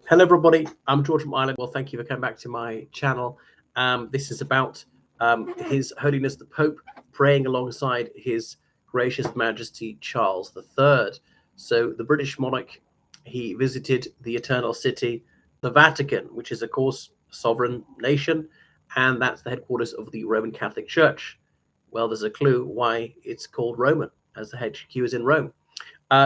Hello, everybody. I'm George from Ireland. Well, thank you for coming back to my channel. This is about His Holiness the Pope praying alongside His Gracious Majesty Charles III. So, the British monarch, he visited the Eternal City, the Vatican, which is, of course, a sovereign nation, and that's the headquarters of the Roman Catholic Church. Well, there's a clue why it's called Roman, as the HQ is in Rome.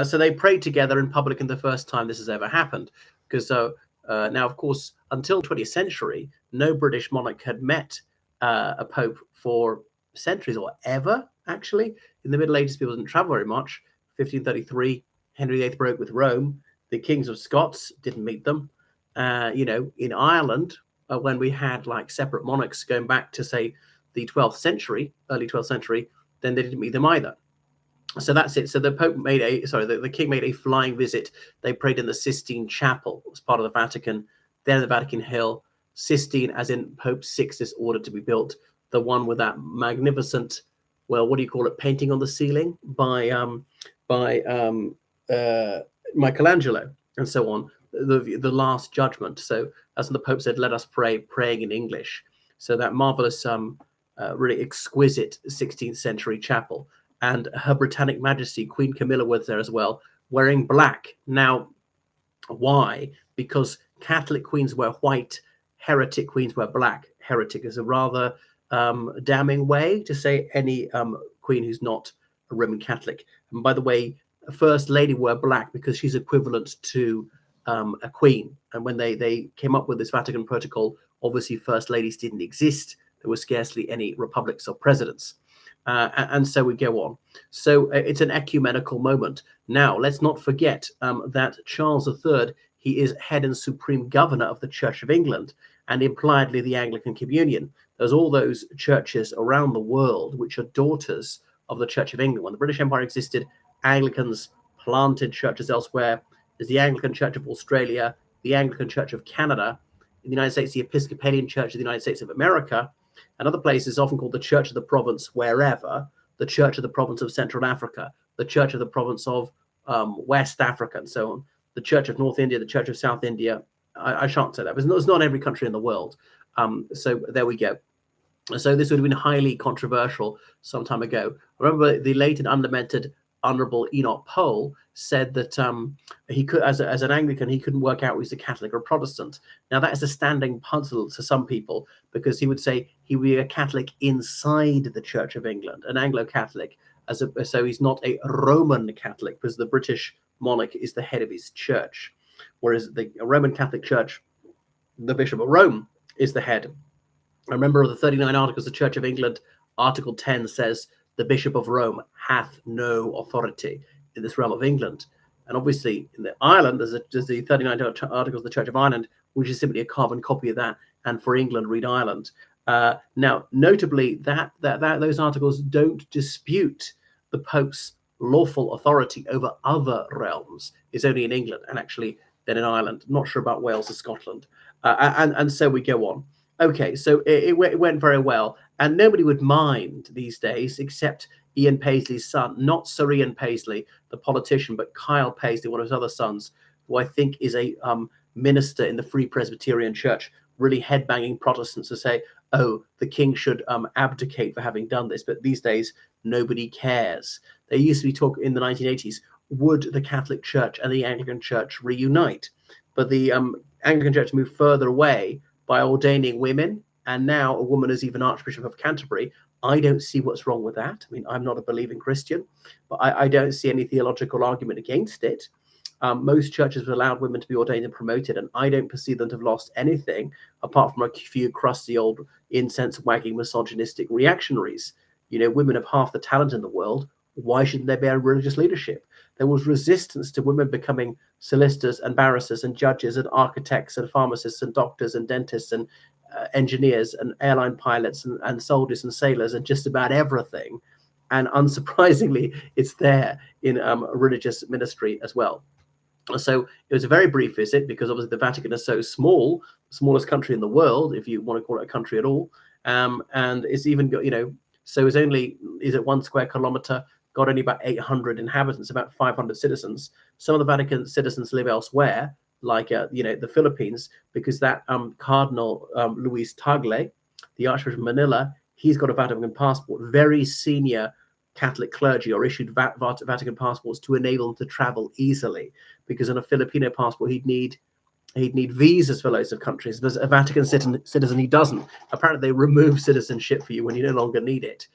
So they prayed together in public, and the first time this has ever happened. Because now, of course, until the 20th century, no British monarch had met a pope for centuries or ever, actually. In the Middle Ages, people didn't travel very much. 1533, Henry VIII broke with Rome. The kings of Scots didn't meet them. In Ireland, when we had like separate monarchs going back to, say, the 12th century, early 12th century, then they didn't meet them either. So that's it. So the Pope made the king made a flying visit. They prayed in the Sistine Chapel as part of the Vatican. Then the Vatican Hill, Sistine, as in Pope Sixtus ordered to be built, the one with that magnificent, well, what do you call it, painting on the ceiling by Michelangelo and so on. The Last Judgment. So as the Pope said, "Let us pray," praying in English. So that marvelous, really exquisite 16th century chapel. And Her Britannic Majesty, Queen Camilla, was there as well, wearing black. Now, why? Because Catholic queens wear white, heretic queens wear black. Heretic is a rather damning way to say any queen who's not a Roman Catholic. And by the way, First Lady wore black because she's equivalent to a queen. And when they came up with this Vatican protocol, obviously First Ladies didn't exist. There were scarcely any republics or presidents. And so we go on. So it's an ecumenical moment. Now, let's not forget that Charles III, he is head and supreme governor of the Church of England and impliedly the Anglican Communion. There's all those churches around the world which are daughters of the Church of England. When the British Empire existed, Anglicans planted churches elsewhere. There's the Anglican Church of Australia, the Anglican Church of Canada, in the United States, the Episcopalian Church of the United States of America, and other places often called the Church of the Province wherever, the Church of the Province of Central Africa, the Church of the Province of West Africa, and so on, the Church of North India, the Church of South India. I shan't say that, but it's not every country in the world. So there we go. So this would have been highly controversial some time ago. I remember the late and unlamented Honourable Enoch Poll said that he could, as an Anglican, he couldn't work out whether he's a Catholic or a Protestant. Now that is a standing puzzle to some people, because he would say he would be a Catholic inside the Church of England, an Anglo-Catholic, so he's not a Roman Catholic, because the British monarch is the head of his church, whereas the Roman Catholic Church, the Bishop of Rome is the head. I remember of the 39 Articles of the Church of England, Article 10 says, "The Bishop of Rome hath no authority in this realm of England." And obviously in Ireland, there's the 39 Articles of the Church of Ireland, which is simply a carbon copy of that. And for England, read Ireland. Now, notably, that those articles don't dispute the Pope's lawful authority over other realms. It's only in England and actually then in Ireland. Not sure about Wales or Scotland. And so we go on. Okay, so it went very well. And nobody would mind these days except Ian Paisley's son, not Sir Ian Paisley, the politician, but Kyle Paisley, one of his other sons, who I think is a minister in the Free Presbyterian Church, really headbanging Protestants to say, oh, the king should abdicate for having done this. But these days, nobody cares. There used to be talk in the 1980s, would the Catholic Church and the Anglican Church reunite? But the Anglican Church moved further away by ordaining women, and now a woman is even Archbishop of Canterbury. I don't see what's wrong with that. I mean, I'm not a believing Christian, but I don't see any theological argument against it. Most churches have allowed women to be ordained and promoted, and I don't perceive them to have lost anything apart from a few crusty old incense-wagging misogynistic reactionaries. You know, women have half the talent in the world. Why shouldn't they bear religious leadership? There was resistance to women becoming solicitors and barristers and judges and architects and pharmacists and doctors and dentists and engineers and airline pilots and soldiers and sailors and just about everything. And unsurprisingly, it's there in religious ministry as well. So it was a very brief visit because obviously the Vatican is so small, the smallest country in the world, if you want to call it a country at all. And it's even got, so is it 1 square kilometer, got only about 800 inhabitants, about 500 citizens. Some of the Vatican citizens live elsewhere, the Philippines, because that Cardinal Luis Tagle, the Archbishop of Manila, he's got a Vatican passport. Very senior Catholic clergy are issued Vatican passports to enable them to travel easily, because on a Filipino passport he'd need visas for loads of countries. But a Vatican citizen, he doesn't. Apparently, they remove citizenship for you when you no longer need it.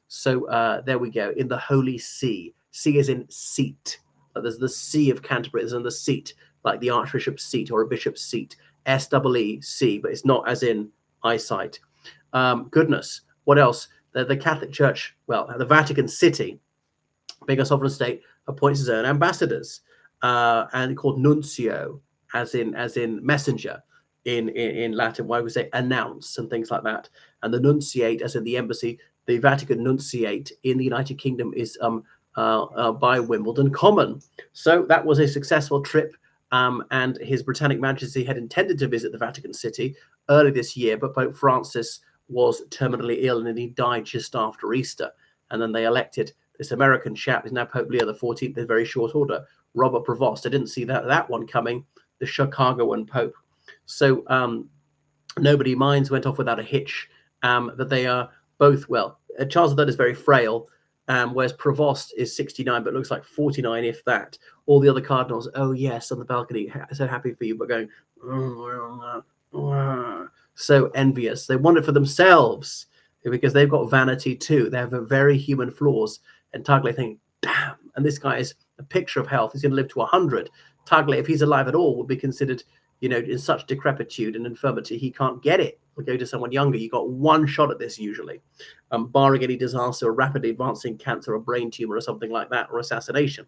So there we go. In the Holy See. See as in seat. There's the See of Canterbury, there's in the seat, like the Archbishop's seat or a bishop's seat. SEEC, but it's not as in eyesight. Goodness, what else? The Catholic Church, well, the Vatican City, being a sovereign state, appoints its own ambassadors, and called nuncio, as in messenger in Latin. Why we say announce and things like that. And the nunciate, as in the embassy, the Vatican nunciate in the United Kingdom is by Wimbledon Common. So that was a successful trip. And His Britannic Majesty had intended to visit the Vatican City early this year, but Pope Francis was terminally ill and he died just after Easter. And then they elected this American chap, who's now Pope Leo XIV, in very short order, Robert Prevost. I didn't see that one coming, the Chicagoan Pope. So nobody minds, went off without a hitch. That they are both, well, Charles III is very frail, whereas Prevost is 69, but looks like 49, if that. All the other cardinals, oh yes, on the balcony, so happy for you, but going, so envious. They want it for themselves because they've got vanity too. They have very human flaws. And Tagle think, damn, and this guy is a picture of health. He's going to live to 100. Tagle, if he's alive at all, would be considered, in such decrepitude and infirmity, he can't get it. We'll go to someone younger. You got one shot at this usually, barring any disaster, a rapidly advancing cancer, a brain tumor, or something like that, or assassination.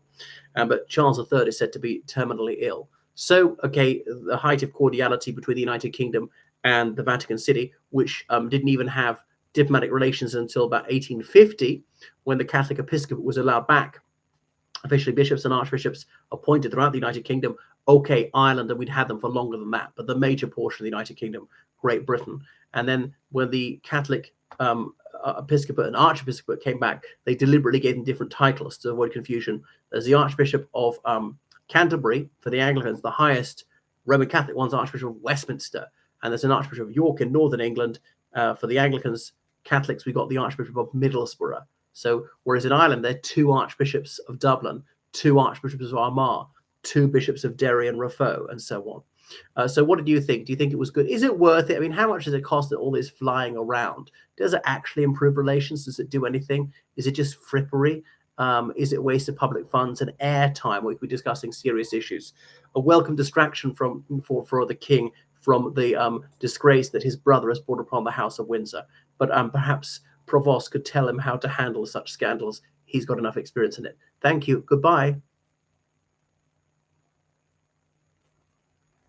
But Charles III is said to be terminally ill. So, okay, the height of cordiality between the United Kingdom and the Vatican City, which didn't even have diplomatic relations until about 1850, when the Catholic episcopate was allowed back. Officially, bishops and archbishops appointed throughout the United Kingdom. Okay, Ireland, and we'd had them for longer than that, but the major portion of the United Kingdom, Great Britain. And then when the Catholic episcopate and archiepiscopate came back, they deliberately gave them different titles to avoid confusion. There's the Archbishop of Canterbury for the Anglicans, the highest Roman Catholic one's Archbishop of Westminster. And there's an Archbishop of York in Northern England. For the Anglicans, Catholics, we got the Archbishop of Middlesbrough. So whereas in Ireland, there are 2 archbishops of Dublin, 2 archbishops of Armagh, 2 bishops of Derry and Raphoe, and so on. So what did you think? Do you think it was good? Is it worth it? I mean, how much does it cost that all this flying around? Does it actually improve relations? Does it do anything? Is it just frippery? Is it waste of public funds and airtime? We could be discussing serious issues. A welcome distraction for the king from the disgrace that his brother has brought upon the House of Windsor. But perhaps Prevost could tell him how to handle such scandals. He's got enough experience in it. Thank you. Goodbye.